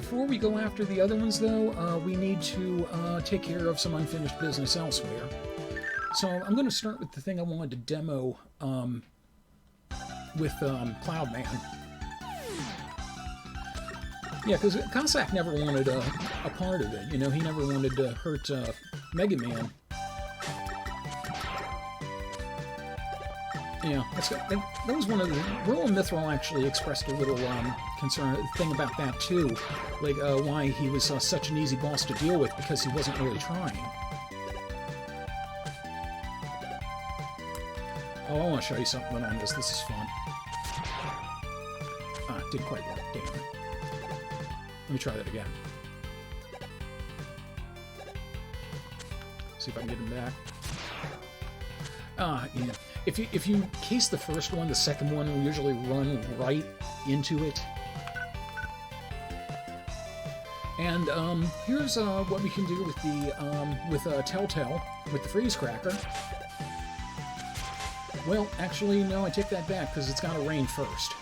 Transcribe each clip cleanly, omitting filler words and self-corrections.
before we go after the other ones, though, we need to take care of some unfinished business elsewhere. So I'm going to start with the thing I wanted to demo with Cloudman. Yeah, because Cossack never wanted a part of it. You know, he never wanted to hurt Mega Man. Yeah, that was one of the... Roland Mithril actually expressed a little thing about that, too. Like, why he was such an easy boss to deal with, because he wasn't really trying. Oh, I want to show you something on this. This is fun. Ah, it didn't quite work. Damn it. Let me try that again. See if I can get him back. Ah, yeah. If you case the first one, the second one will usually run right into it. And here's what we can do with the Telltale with the freeze cracker. Well, actually, no, I take that back because it's got to rain first.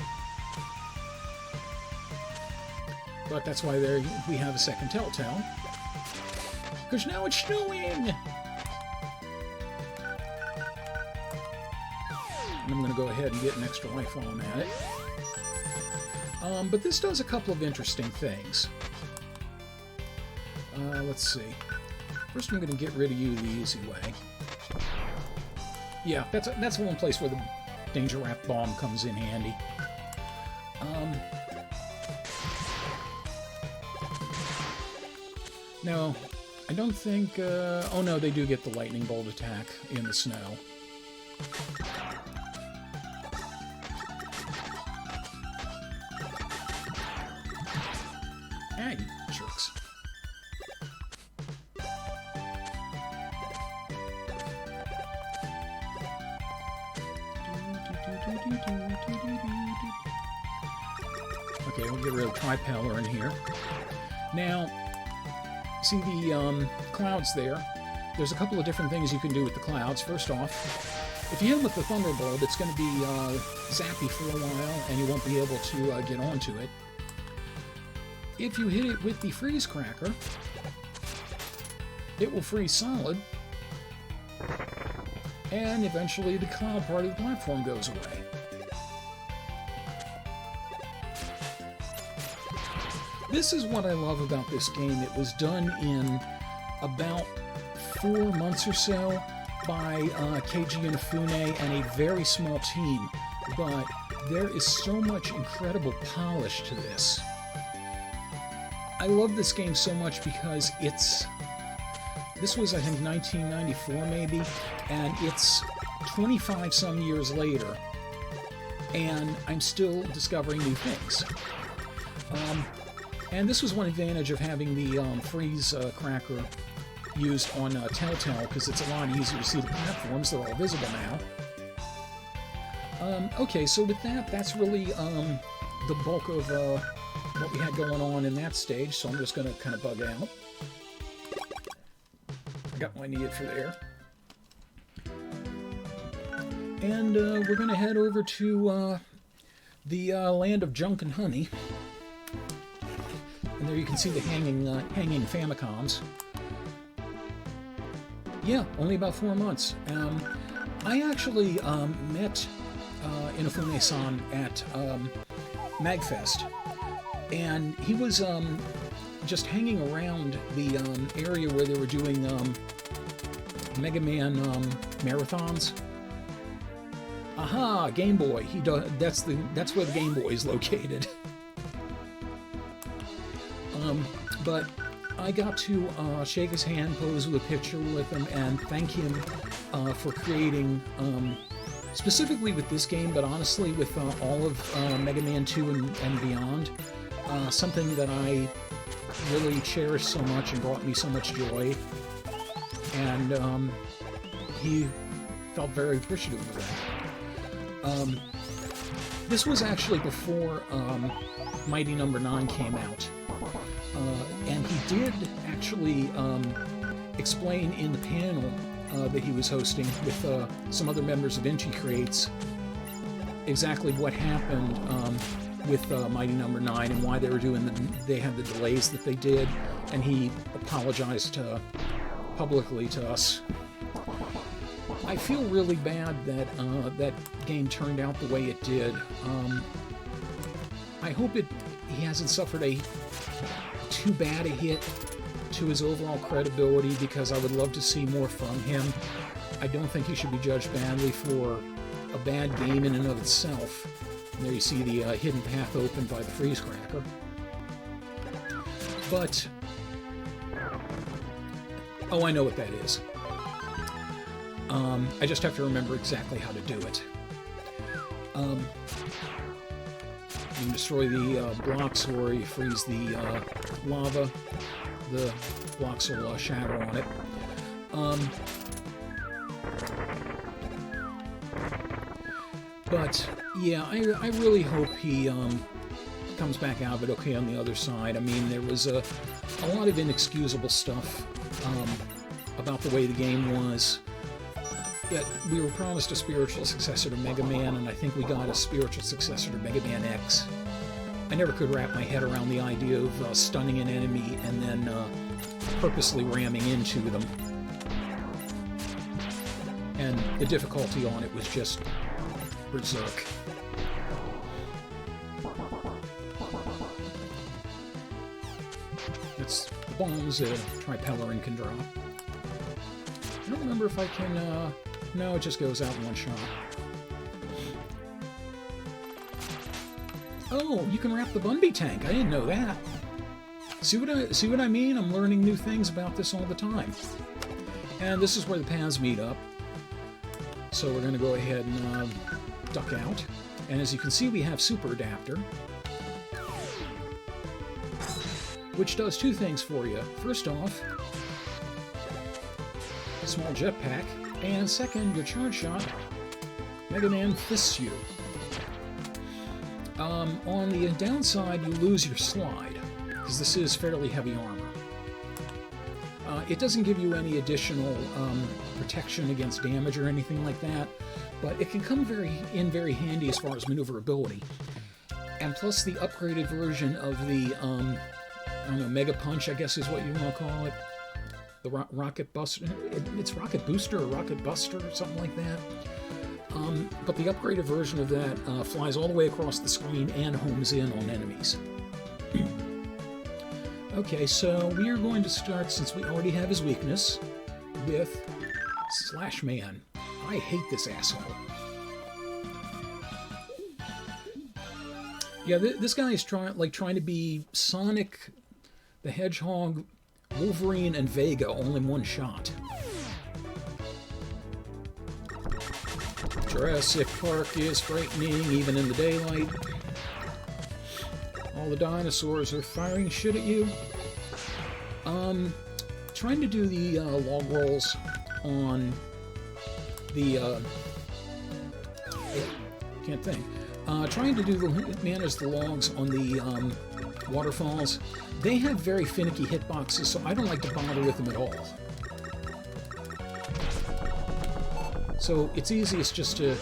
But that's why we have a second Telltale. Because now it's snowing! And I'm going to go ahead and get an extra life while I'm at it. But this does a couple of interesting things. Let's see. First, I'm going to get rid of you the easy way. Yeah, that's one place where the Danger Wrap Bomb comes in handy. No, I don't think... oh no, they do get the lightning bolt attack in the snow. Ah, you jerks. Okay, we'll get rid of Tripeller in here. Now, see the clouds there? There's a couple of different things you can do with the clouds. First off, if you hit them with the Thunderbolt, it's going to be zappy for a while, and you won't be able to get onto it. If you hit it with the Freeze Cracker, it will freeze solid, and eventually the cloud part of the platform goes away. This is what I love about this game. It was done in about 4 months or so by Keiji Inafune and a very small team, but there is so much incredible polish to this. I love this game so much because this was, I think, 1994 maybe, and it's 25 some years later, and I'm still discovering new things. And this was one advantage of having the freeze cracker used on Telltale, because it's a lot easier to see the platforms. They're all visible now. Okay, so with that, that's really the bulk of what we had going on in that stage, so I'm just going to kind of bug out. I got what I needed for there. And we're going to head over to the land of junk and honey. And there you can see the hanging Famicoms. Yeah, only about 4 months. I actually met Inafune-san at MagFest, and he was just hanging around the area where they were doing Mega Man marathons. Aha, Game Boy. That's where the Game Boy is located. But I got to shake his hand, pose with a picture with him, and thank him for creating, specifically with this game, but honestly with all of Mega Man 2 and beyond, something that I really cherished so much and brought me so much joy. And he felt very appreciative of that. This was actually before Mighty Number 9 came out. And he did actually explain in the panel that he was hosting with some other members of Inchi Creates exactly what happened with Mighty Number 9 and why they were doing they had the delays that they did, and he apologized publicly to us. I feel really bad that that game turned out the way it did. I hope he hasn't suffered too bad a hit to his overall credibility, because I would love to see more from him. I don't think he should be judged badly for a bad game in and of itself. And there you see the hidden path opened by the freeze cracker. But, oh, I know what that is. I just have to remember exactly how to do it. You can destroy the blocks, or you freeze the lava. The blocks will shatter on it. But yeah, I really hope he comes back out of it okay on the other side. I mean, there was a lot of inexcusable stuff about the way the game was. Yet we were promised a spiritual successor to Mega Man, and I think we got a spiritual successor to Mega Man X. I never could wrap my head around the idea of stunning an enemy and then purposely ramming into them. And the difficulty on it was just berserk. It's the bombs that Tripellerin can drop. I don't remember if I can... no, it just goes out in one shot. Oh, you can wrap the Bumby tank. I didn't know that. See what I mean? I'm learning new things about this all the time. And this is where the paths meet up. So we're going to go ahead and duck out. And as you can see, we have Super Adapter, which does two things for you. First off, a small jetpack, and second, your charge shot, Mega Man fists you. On the downside, you lose your slide, because this is fairly heavy armor. It doesn't give you any additional protection against damage or anything like that, but it can come very handy as far as maneuverability. And plus the upgraded version of the, I don't know, Mega Punch, I guess is what you want to call it. The Rocket Buster. It's Rocket Booster or Rocket Buster or something like that. But the upgraded version of that flies all the way across the screen and homes in on enemies. Okay, so we are going to start, since we already have his weakness, with Slash Man. I hate this asshole. Yeah, this guy is trying to be Sonic the Hedgehog, Wolverine, and Vega all in one shot. Jurassic Park is frightening, even in the daylight. All the dinosaurs are firing shit at you. Trying to do the log rolls on the... can't think. Trying to manage the logs on the waterfalls. They have very finicky hitboxes, so I don't like to bother with them at all. So it's easiest just to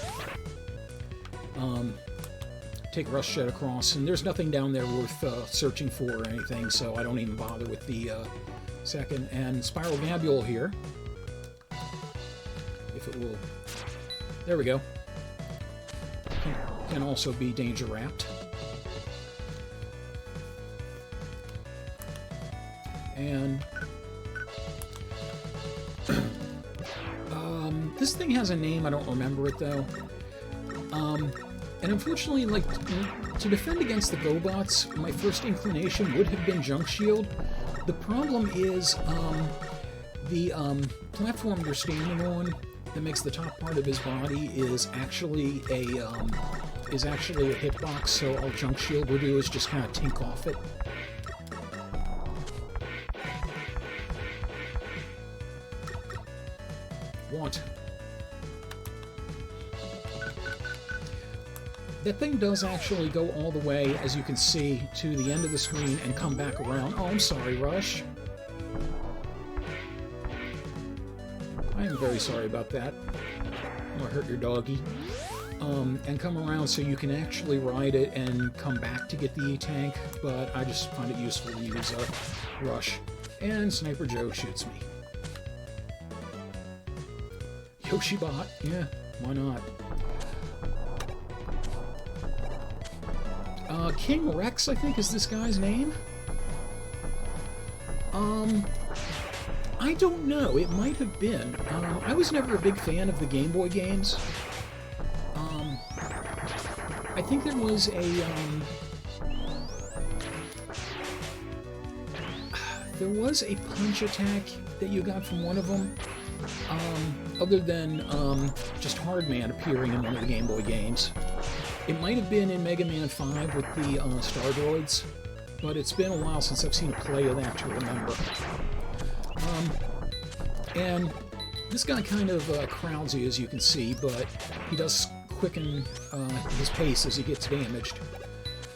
take Rush Shed across, and there's nothing down there worth searching for or anything, so I don't even bother with the second. And Spiral Gabule here, if it will... There we go. Can also be Danger Wrapped. And this thing has a name, I don't remember it though. And unfortunately, like, to defend against the GoBots, my first inclination would have been Junk Shield. The problem is the platform you're standing on that makes the top part of his body is actually a hitbox, so all Junk Shield will do is just kind of tink off it. What? That thing does actually go all the way, as you can see, to the end of the screen and come back around. Oh, I'm sorry, Rush. I am very sorry about that. I'm gonna hurt your doggy. and come around so you can actually ride it and come back to get the E-Tank, but I just find it useful to use a Rush. And Sniper Joe shoots me. Yoshi-Bot? Yeah, why not? King Rex, I think, is this guy's name? I don't know. It might have been. I was never a big fan of the Game Boy games. I think there was a punch attack that you got from one of them, other than just Hardman appearing in one of the Game Boy games. It might have been in Mega Man 5 with the Star Droids, but it's been a while since I've seen a play of that to remember. And this guy kind of crowds you, as you can see, but he does quicken his pace as he gets damaged.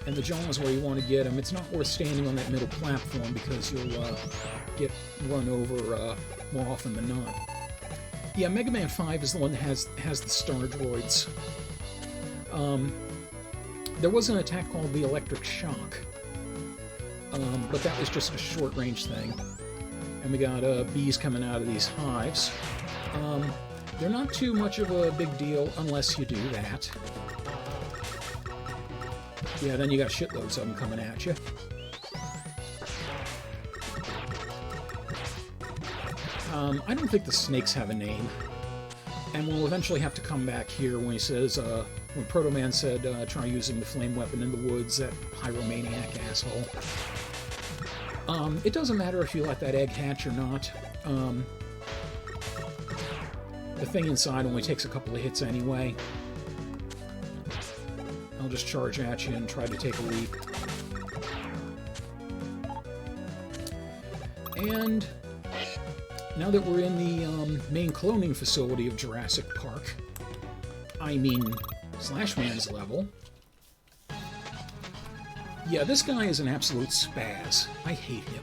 And the jaws where you want to get him, it's not worth standing on that middle platform because you'll get run over more often than not. Yeah, Mega Man 5 is the one that has the Star Droids. There was an attack called the Electric Shock, but that was just a short-range thing. And we got bees coming out of these hives. They're not too much of a big deal unless you do that. Yeah, then you got shitloads of them coming at you. I don't think the snakes have a name. And we'll eventually have to come back here when he says, when Proto Man said, try using the flame weapon in the woods, that pyromaniac asshole. It doesn't matter if you let that egg hatch or not. The thing inside only takes a couple of hits anyway. I'll just charge at you and try to take a leap. And now that we're in the main cloning facility of Jurassic Park, I mean Slashman's level, yeah, this guy is an absolute spaz. I hate him.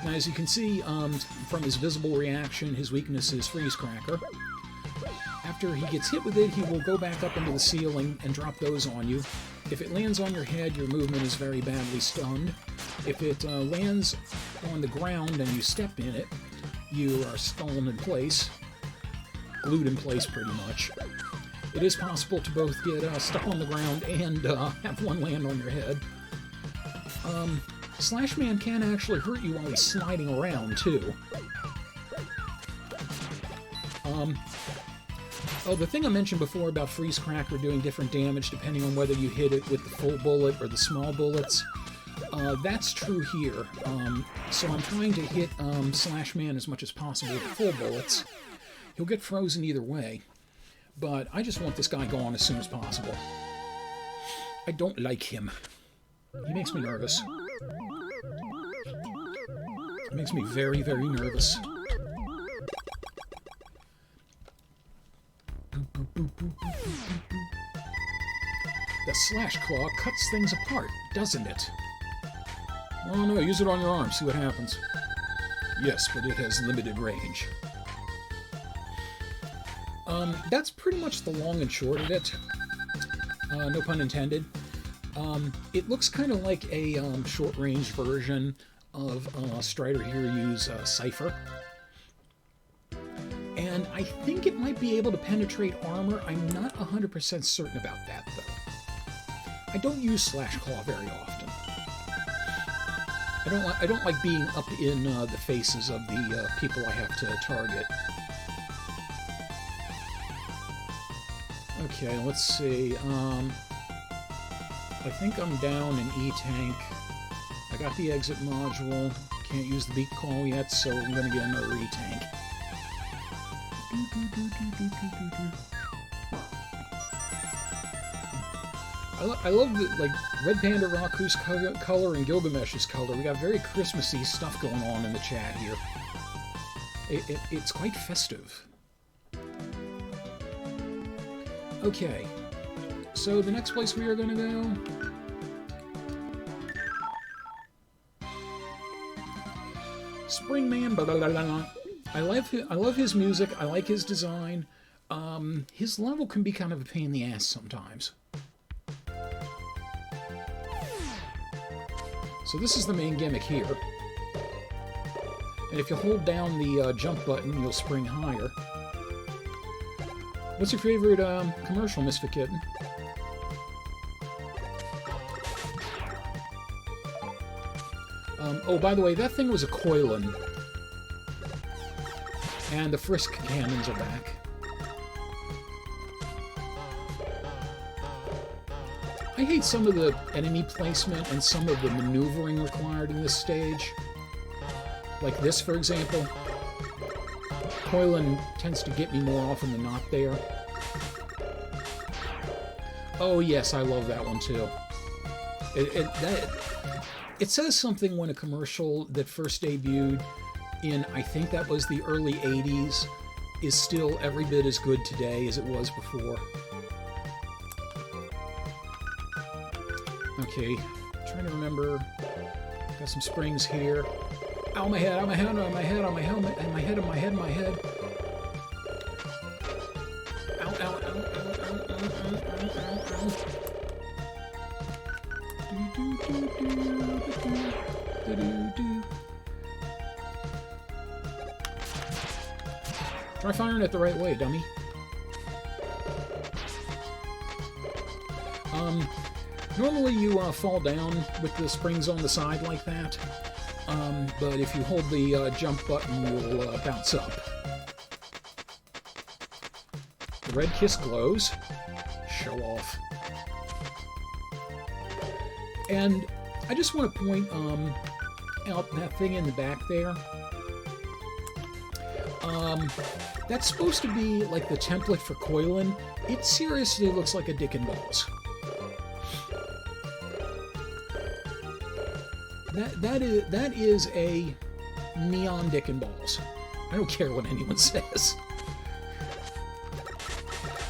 Now, as you can see from his visible reaction, his weakness is Freeze Cracker. After he gets hit with it, he will go back up into the ceiling and drop those on you. If it lands on your head, your movement is very badly stunned. If it lands on the ground and you step in it, you are stolen in place. Glued in place, pretty much. It is possible to both get stuck on the ground and have one land on your head. Slashman can actually hurt you while he's sliding around, too. Oh, the thing I mentioned before about Freeze Cracker doing different damage depending on whether you hit it with the full bullet or the small bullets, that's true here. So I'm trying to hit Slashman as much as possible with the full bullets. He'll get frozen either way, but I just want this guy gone as soon as possible. I don't like him. He makes me nervous. It makes me very, very nervous. The Slash Claw cuts things apart, doesn't it? Oh no, use it on your arm, see what happens. Yes, but it has limited range. That's pretty much the long and short of it. No pun intended. It looks kind of like a short-range version of Strider Hiryu's Cypher. And I think it might be able to penetrate armor. I'm not 100% certain about that, though. I don't use Slash Claw very often. I don't like being up in the faces of the people I have to target. Okay, let's see. I think I'm down in E-Tank. I got the exit module. Can't use the beak call yet, so I'm gonna get another E-Tank. I love that, like, Red Panda Raku's color and Gilgamesh's color. We got very Christmassy stuff going on in the chat here. It's quite festive. Okay, so the next place we are going to go... Springman, blah, blah, blah, blah. I love his music, I like his design. his level can be kind of a pain in the ass sometimes. So this is the main gimmick here. And if you hold down the jump button, you'll spring higher. What's your favorite commercial, Misfit Kitten? Oh, by the way, that thing was a Coilin. And the Frisk cannons are back. I hate some of the enemy placement and some of the maneuvering required in this stage. Like this, for example. Coilin tends to get me more often than not there. Oh yes, I love that one too. It says something when a commercial that first debuted in, I think that was the early 80s, is still every bit as good today as it was before. Okay, trying to remember. Got some springs here. Ow, my head, ow, my head, ow, my head, ow, my helmet, and my head, and my head, and my head. Ow, ow, ow, ow, ow, ow, ow, ow, ow. Try firing it the right way, dummy. Normally you fall down with the springs on the side like that, but if you hold the jump button, you'll bounce up. The red kiss glows. Show off. And I just want to point out that thing in the back there. That's supposed to be like the template for Coilin. It seriously looks like a dick and balls. That is a neon dick and balls. I don't care what anyone says.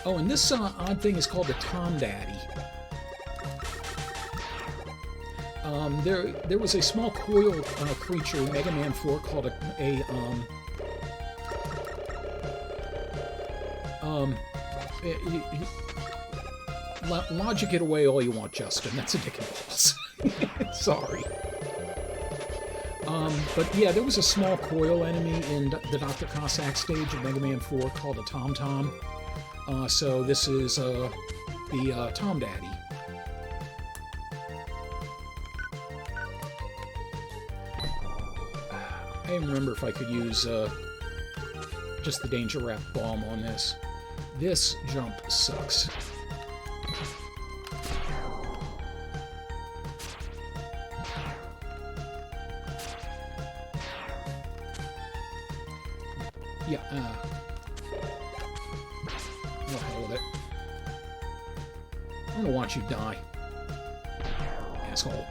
Oh, and this odd thing is called the Tom Daddy. There was a small coil creature in Mega Man 4 called logic it away all you want, Justin. That's a dick and balls. Sorry. But yeah, there was a small coil enemy in the Dr. Cossack stage of Mega Man 4 called a Tom Tom. So this is the Tom Daddy. I don't remember if I could use just the Danger Wrap Bomb on this. This jump sucks. Yeah, the hell with it. I'm gonna watch you die. Asshole.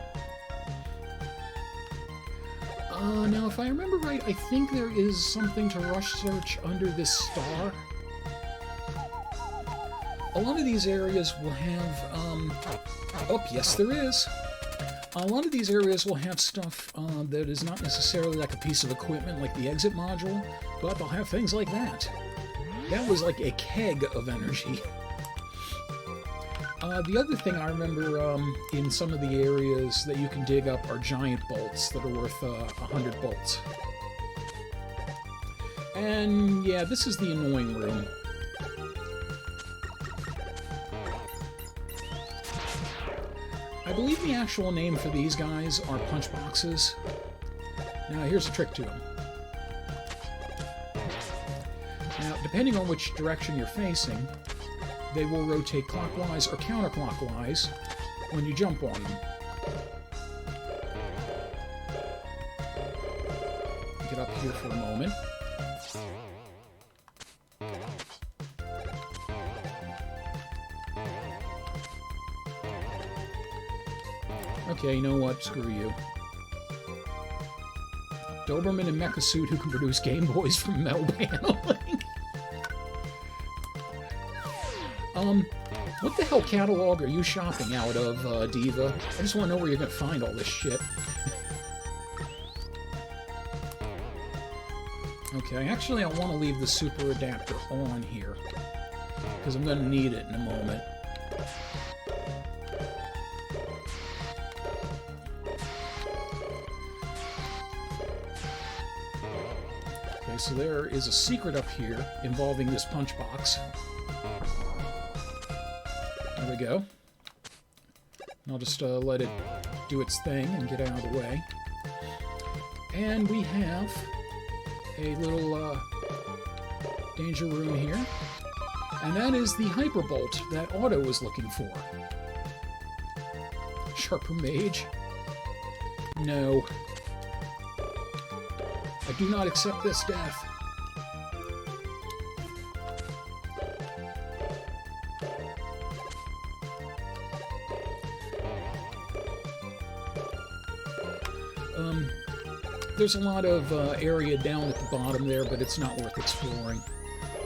Now if I remember right, I think there is something to rush search under this star. A lot of these areas will have, oh, yes there is. A lot of these areas will have stuff that is not necessarily like a piece of equipment like the exit module, but they'll have things like that. That was like a keg of energy. The other thing I remember in some of the areas that you can dig up are giant bolts that are worth 100 bolts. And yeah, this is the annoying room. I believe the actual name for these guys are punch boxes. Now here's a trick to them. Now, depending on which direction you're facing, they will rotate clockwise or counterclockwise when you jump on them. Get up here for a moment. Okay, you know what? Screw you. Doberman in mecha suit who can produce Game Boys from metal paneling. What the hell catalog are you shopping out of, Diva? I just want to know where you're going to find all this shit. Okay, actually I want to leave the super adapter on here. because I'm going to need it in a moment. Okay, so there is a secret up here involving this punch box. There we go. And I'll just let it do its thing and get out of the way. And we have a little danger room here. And that is the Hyperbolt that Otto was looking for. Sharper Mage? No. I do not accept this death. There's a lot of area down at the bottom there, but it's not worth exploring.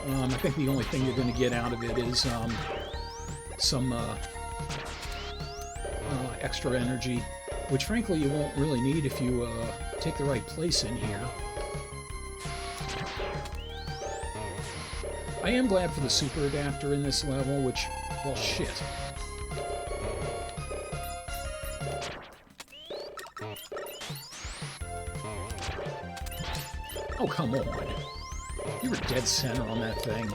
I think the only thing you're going to get out of it is some extra energy, which frankly you won't really need if you take the right place in here. I am glad for the super adapter in this level, which, well, shit. Oh, come on. You were dead center on that thing.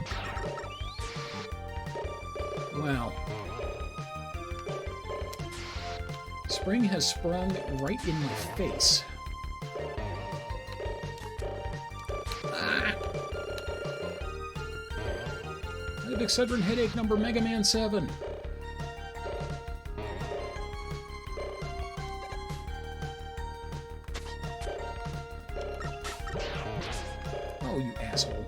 Wow. Spring has sprung right in my face. Ah! I have Excedrin headache number Mega Man 7. Oh, you asshole.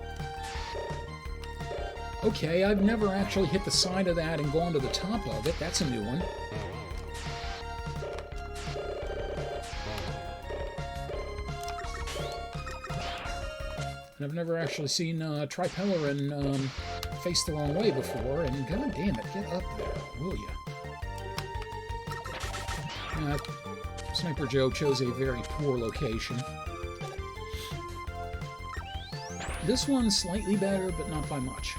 Okay, I've never actually hit the side of that and gone to the top of it. That's a new one. And I've never actually seen Tripellerin face the wrong way before, and god damn it, get up there, will ya? Sniper Joe chose a very poor location. This one's slightly better, but not by much.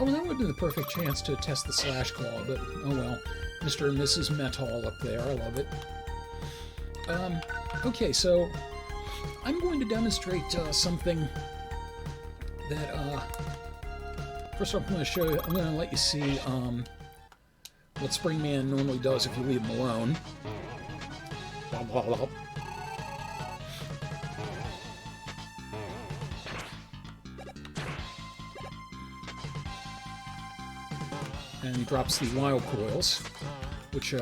Oh, well, that would have been the perfect chance to test the Slash Claw, but oh well. Mr. and Mrs. Metal up there, I love it. Okay, so I'm going to demonstrate something that, first off, I'm going to show you, I'm going to let you see what Springman normally does if you leave him alone. Blah, blah, blah. And he drops the wild coils, which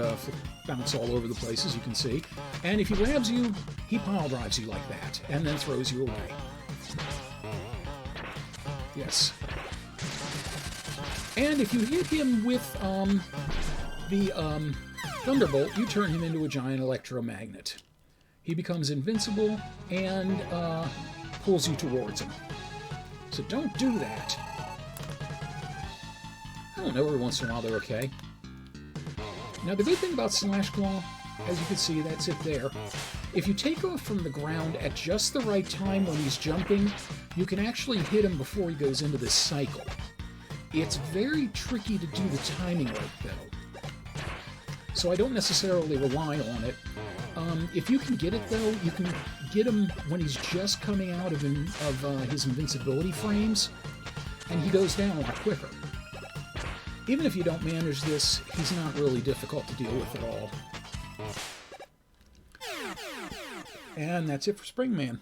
bounce all over the place, as you can see. And if he grabs you, he pile drives you like that, and then throws you away. Yes. And if you hit him with the Thunderbolt, you turn him into a giant electromagnet. He becomes invincible and pulls you towards him. So don't do that. I don't know, every once in a while they're okay. Now the good thing about Slash Claw, as you can see, that's it there. If you take off from the ground at just the right time when he's jumping, you can actually hit him before he goes into this cycle. It's very tricky to do the timing right, though. So I don't necessarily rely on it. If you can get it, though, you can get him when he's just coming out of his invincibility frames, and he goes down a lot quicker. Even if you don't manage this, he's not really difficult to deal with at all. And that's it for Springman.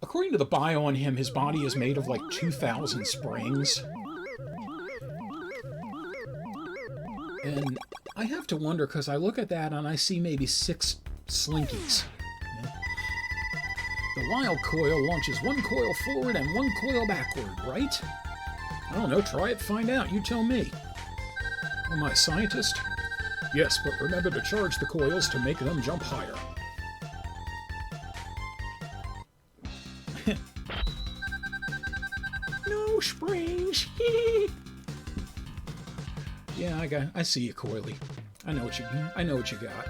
According to the bio on him, his body is made of like 2,000 springs. And I have to wonder, because I look at that and I see maybe 6 slinkies. The wild coil launches 1 coil forward and 1 coil backward, right? I don't know, try it, find out, you tell me. Am I a scientist? Yes, but remember to charge the coils to make them jump higher. No springs! Yeah, I see you, Coily. I know what you got.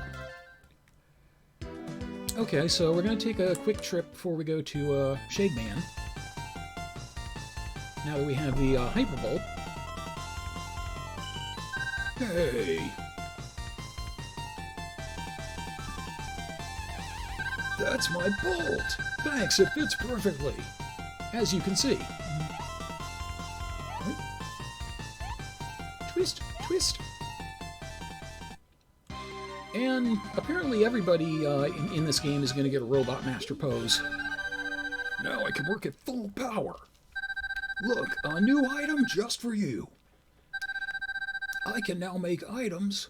Okay, so we're going to take a quick trip before we go to Shade Man. Now that we have the Hyperbolt. Hey! That's my bolt! Thanks, it fits perfectly, as you can see. Twist, twist. And apparently everybody in this game is going to get a Robot Master pose. Now I can work at full power. Look, a new item just for you. I can now make items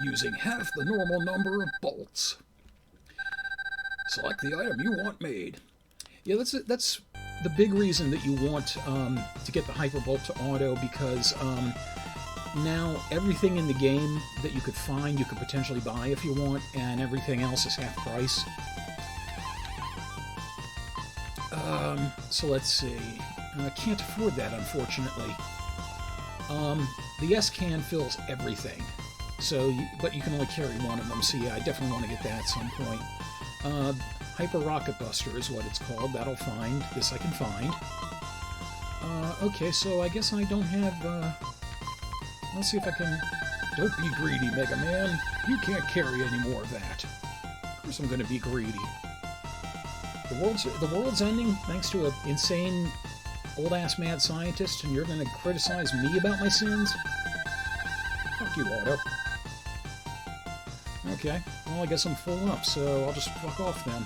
using half the normal number of bolts. Select the item you want made. Yeah, that's the big reason that you want to get the Hyperbolt to auto, because now everything in the game that you could find, you could potentially buy if you want, and everything else is half price. So let's see. I can't afford that, unfortunately. The S-Can fills everything, but you can only carry one of them, so yeah, I definitely want to get that at some point. Hyper Rocket Buster is what it's called. That'll find. This I can find. Okay, so I guess I don't have... let's see if I can... Don't be greedy, Mega Man. You can't carry any more of that. Of course I'm going to be greedy. The world's ending thanks to an insane old-ass mad scientist, and you're going to criticize me about my sins? Fuck you, Otto. Okay, well, I guess I'm full up, so I'll just fuck off then.